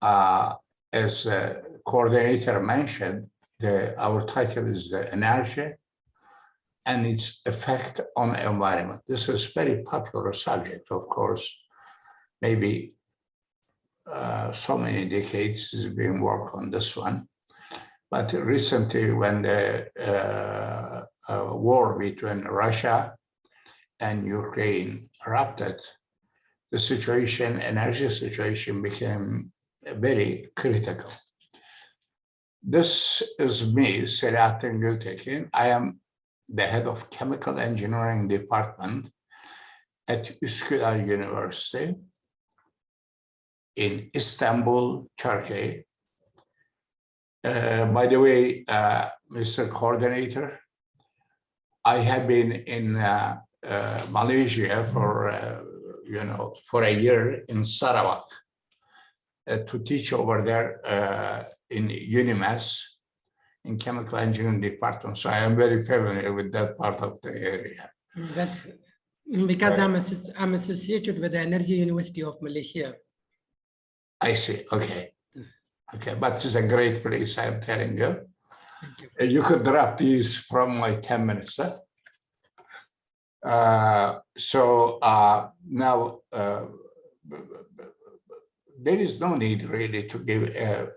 as the coordinator mentioned, our title is the energy and its effect on the environment. This is a very popular subject, of course. Maybe so many decades has been work on this one. But recently, when the war between Russia and Ukraine erupted, the situation, energy situation became very critical. This is me, SELAHATTIN GÜLTEKIN. I am the head of Chemical Engineering Department at Üsküdar University in Istanbul, Turkey. By the way, Mr. Coordinator, I have been in Malaysia for a year in Sarawak to teach over there in UNIMES in Chemical Engineering Department. So I am very familiar with that part of the area. That's because I'm associated with the Energy University of Malaysia. I see. Okay. Okay, but it's a great place, I'm telling you. Thank you. You could drop these from my 10 minutes. Huh? Now, there is no need really to give a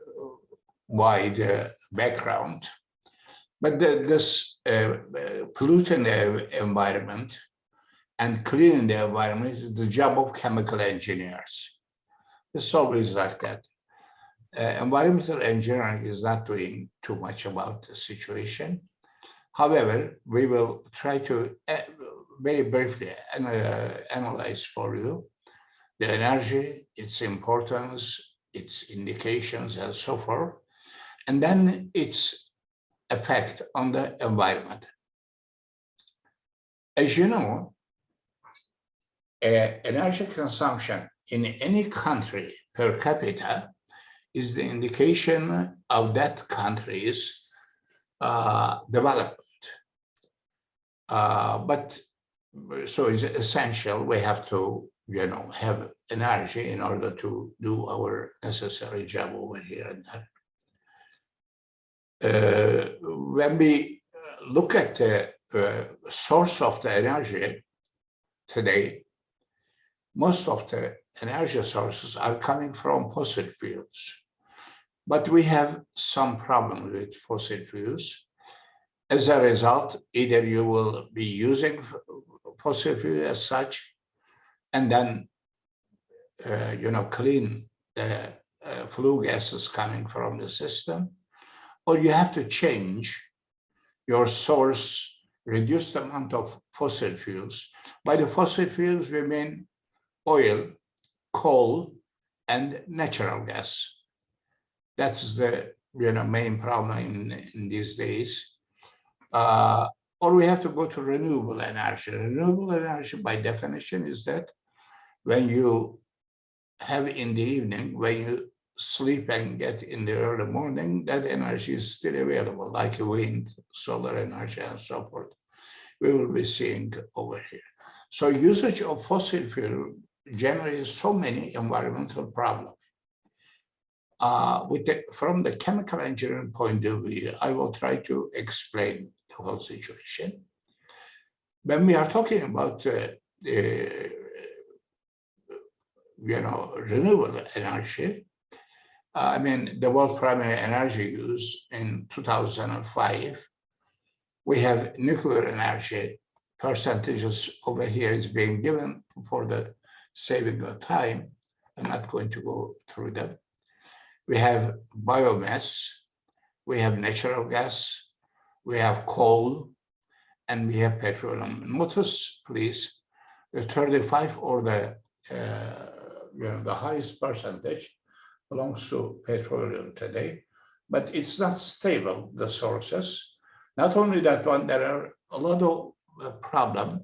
wide background, but this polluting the environment and cleaning the environment is the job of chemical engineers. It's always like that. Environmental engineering is not doing too much about the situation. However, we will try to very briefly analyze for you the energy, its importance, its indications, and so forth, and then its effect on the environment. As you know, energy consumption in any country per capita is the indication of that country's development. So it's essential we have to, have energy in order to do our necessary job over here and there. When we look at the source of the energy today, most of the energy sources are coming from fossil fuels. But we have some problem with fossil fuels. As a result, either you will be using fossil fuel as such, and then, clean the flue gases coming from the system, or you have to change your source, reduce the amount of fossil fuels. By the fossil fuels, we mean oil, coal, and natural gas. That's the main problem in these days. Or we have to go to renewable energy. Renewable energy, by definition, is that when you have in the evening, when you sleep and get in the early morning, that energy is still available, like wind, solar energy, and so forth. We will be seeing over here. So usage of fossil fuel generates so many environmental problems. From the chemical engineering point of view, I will try to explain the whole situation. When we are talking about renewable energy, the world primary energy use in 2005, we have nuclear energy percentages over here is being given for the saving of time. I'm not going to go through them. We have biomass, we have natural gas, we have coal, and we have petroleum. Notice, please, the 35 or the highest percentage belongs to petroleum today, but it's not stable, the sources. Not only that one, there are a lot of problems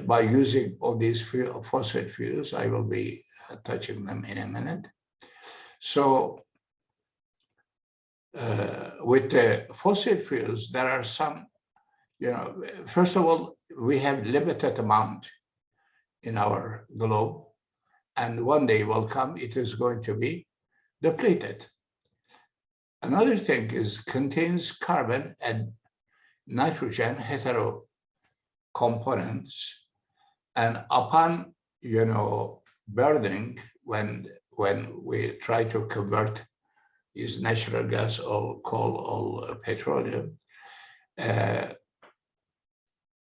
by using all these fossil fuels. I will be touching them in a minute. So with the fossil fuels, there are some, first of all, we have limited amount in our globe, and one day will come, it is going to be depleted. Another thing is contains carbon and nitrogen hetero components, and upon burning, when we try to convert these natural gas or coal or petroleum,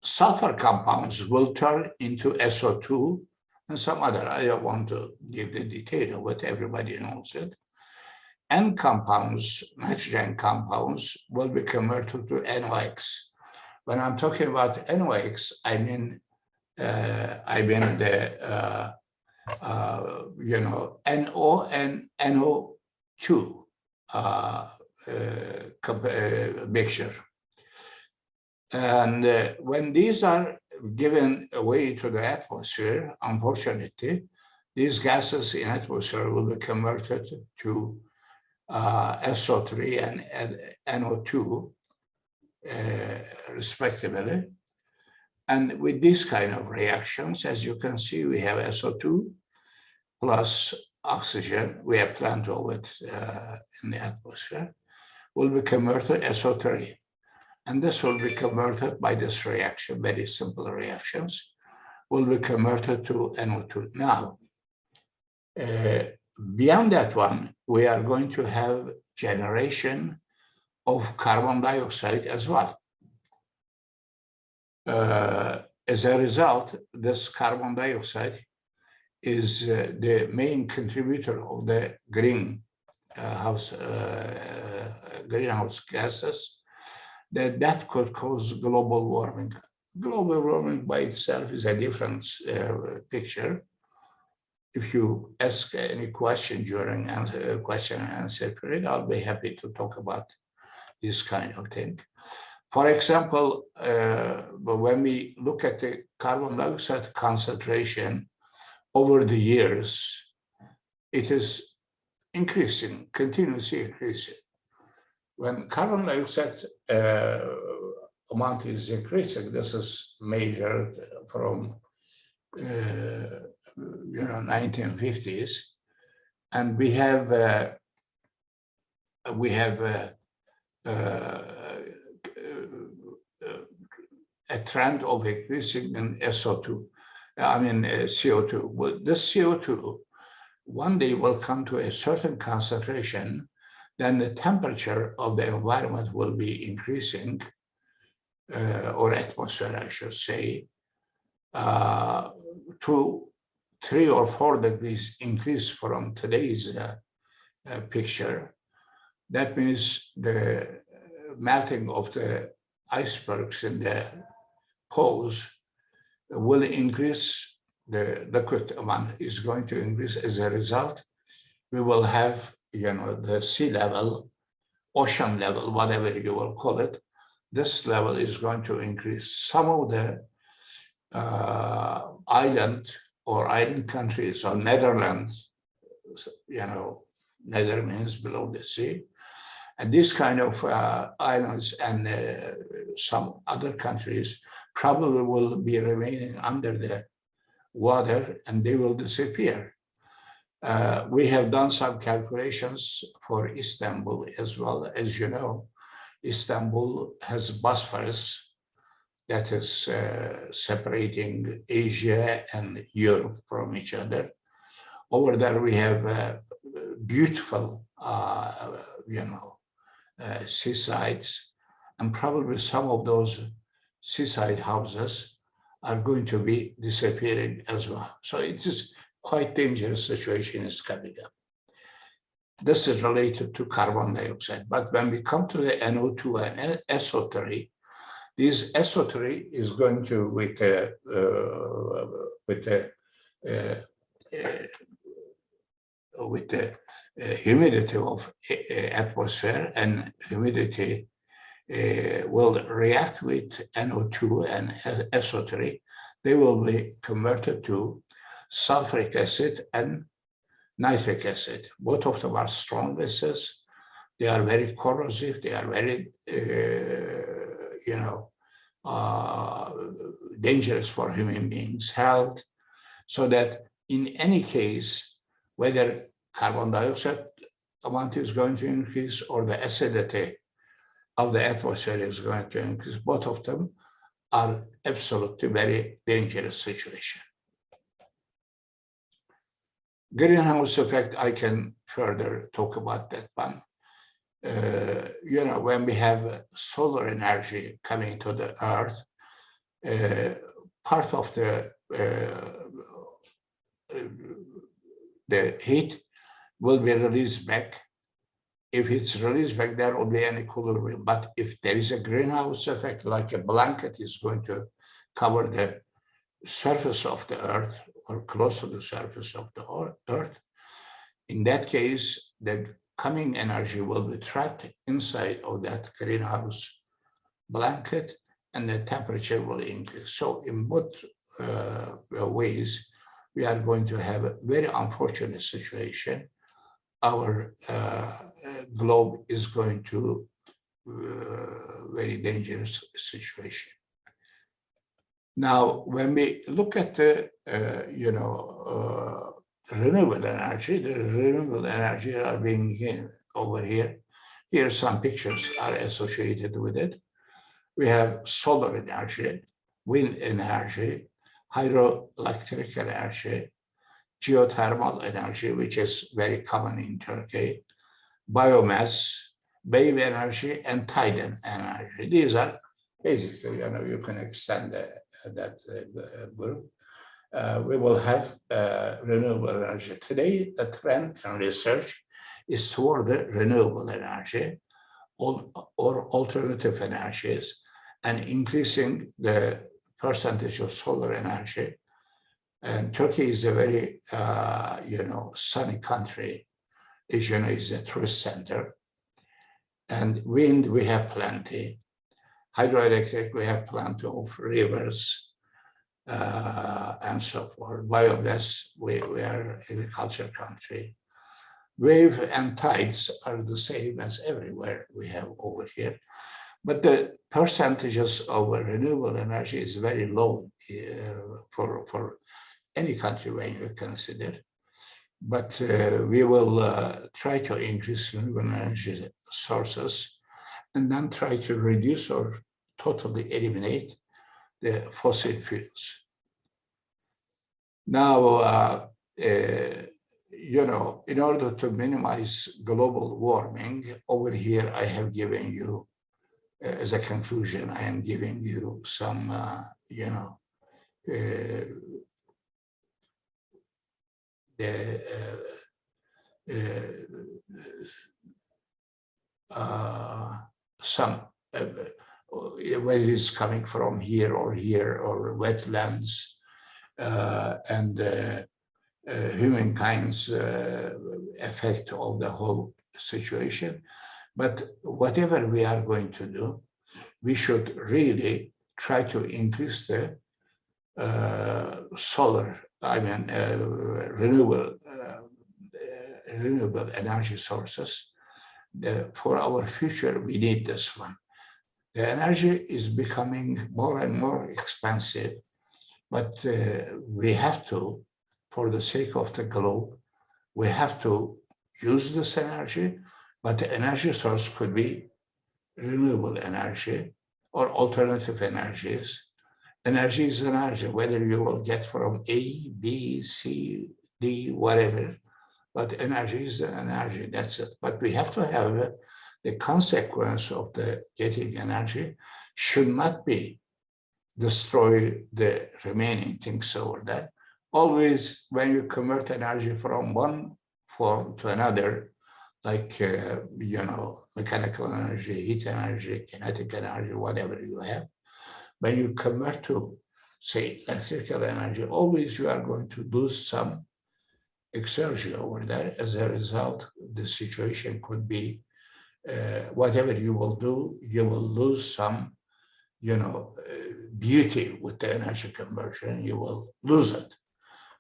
sulfur compounds will turn into SO2 and some other. I don't want to give the detail of it, everybody knows it. N compounds, nitrogen compounds, will be converted to NOx. When I'm talking about NOx, I mean the NO and NO2 mixture. And when these are given away to the atmosphere, unfortunately, these gases in atmosphere will be converted to SO3 and NO2, respectively. And with these kind of reactions, as you can see, we have SO2 plus oxygen. We have plenty of it in the atmosphere, will be converted to SO3. And this will be converted by this reaction, very simple reactions, will be converted to NO2. Now, beyond that one, we are going to have generation of carbon dioxide as well. As a result, this carbon dioxide is the main contributor of the greenhouse gases that could cause global warming. Global warming by itself is a different picture. If you ask any question during question and answer period, I'll be happy to talk about this kind of thing. For example, when we look at the carbon dioxide concentration over the years, it is increasing, continuously increasing. When carbon dioxide amount is increasing, this is measured from 1950s, and we have a trend of increasing in CO2. Well, this CO2 one day will come to a certain concentration, then the temperature of the environment will be increasing, or atmosphere, I should say, to 3 or 4 degrees increase from today's picture. That means the melting of the icebergs in the poles will increase, the liquid amount is going to increase. As a result, we will have, the sea level, ocean level, whatever you will call it, this level is going to increase. Some of the island countries or Netherlands, Nether means below the sea, and this kind of islands and some other countries probably will be remaining under the water and they will disappear. We have done some calculations for Istanbul as well. As you know, Istanbul has Bosphorus that is separating Asia and Europe from each other. Over there, we have beautiful, seasides, and probably some of those seaside houses are going to be disappearing as well. So it is quite dangerous situation is coming up. This is related to carbon dioxide. But when we come to the NO2 and SO3, this SO3 is going to, with the humidity of atmosphere, and humidity will react with NO2 and SO3. They will be converted to sulfuric acid and nitric acid. Both of them are strong bases. They are very corrosive. They are very, dangerous for human beings' health. So that in any case, whether carbon dioxide amount is going to increase or the acidity of the atmosphere is going to increase. Both of them are absolutely very dangerous situation. Greenhouse effect, I can further talk about that one. When we have solar energy coming to the earth, part of the heat will be released back. If it's released back, there will be any cooler wind. But if there is a greenhouse effect, like a blanket is going to cover the surface of the earth or close to the surface of the earth, in that case, the coming energy will be trapped inside of that greenhouse blanket and the temperature will increase. So in both ways, we are going to have a very unfortunate situation. Our globe is going to very dangerous situation. Now, when we look at the renewable energy, the renewable energy are being over here. Here, some pictures are associated with it. We have solar energy, wind energy, hydroelectric energy, geothermal energy, which is very common in Turkey, biomass, wave energy, and tidal energy. These are basically, you can extend that group. We will have renewable energy. Today, the trend and research is toward the renewable energy or alternative energies and increasing the percentage of solar energy. And Turkey is a very, sunny country. As you know, is a tourist center. And wind, we have plenty. Hydroelectric, we have plenty of rivers and so forth. Biomass, we are an agriculture country. Wave and tides are the same as everywhere we have over here. But the percentages of renewable energy is very low for any country when you consider. But we will try to increase renewable energy sources and then try to reduce or totally eliminate the fossil fuels. Now, in order to minimize global warming, over here I have given you, as a conclusion, I am giving you some, whether it's coming from here or wetlands and humankind's effect of the whole situation. But whatever we are going to do, we should really try to increase the renewable energy sources. For our future, we need this one. The energy is becoming more and more expensive, but we have to, for the sake of the globe, we have to use this energy, but the energy source could be renewable energy or alternative energies. Energy is energy, whether you will get from A, B, C, D, whatever, but energy is the energy, that's it. But we have to have the consequence of the getting energy should not be destroy the remaining things over there. Always, when you convert energy from one form to another, like, mechanical energy, heat energy, kinetic energy, whatever you have, when you convert to, say, electrical energy, always you are going to lose some exergy over there. As a result, the situation could be, whatever you will do, you will lose some, beauty with the energy conversion, you will lose it.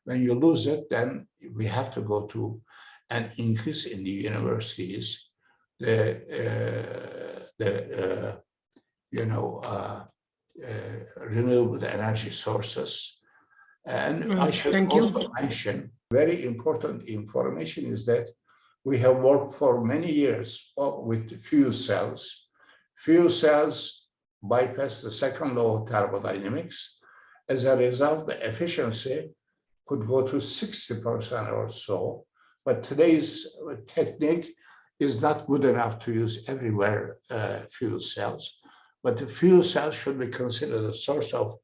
When you lose it, then we have to go to an increase in the universities, renewable energy sources. And I should also mention, very important information is that We have worked for many years with fuel cells. Fuel cells bypass the second law of thermodynamics. As a result, the efficiency could go to 60% or so. But today's technique is not good enough to use everywhere fuel cells. But the fuel cells should be considered a source of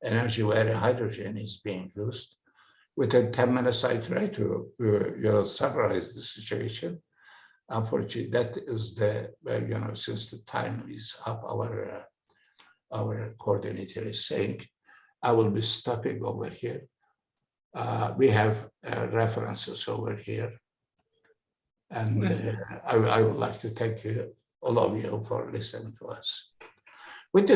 energy where hydrogen is being used. Within 10 minutes, I try to summarize the situation. Unfortunately, that is the, since the time is up, our coordinator is saying, I will be stopping over here. We have references over here. And I would like to thank all of you for listening to us. With the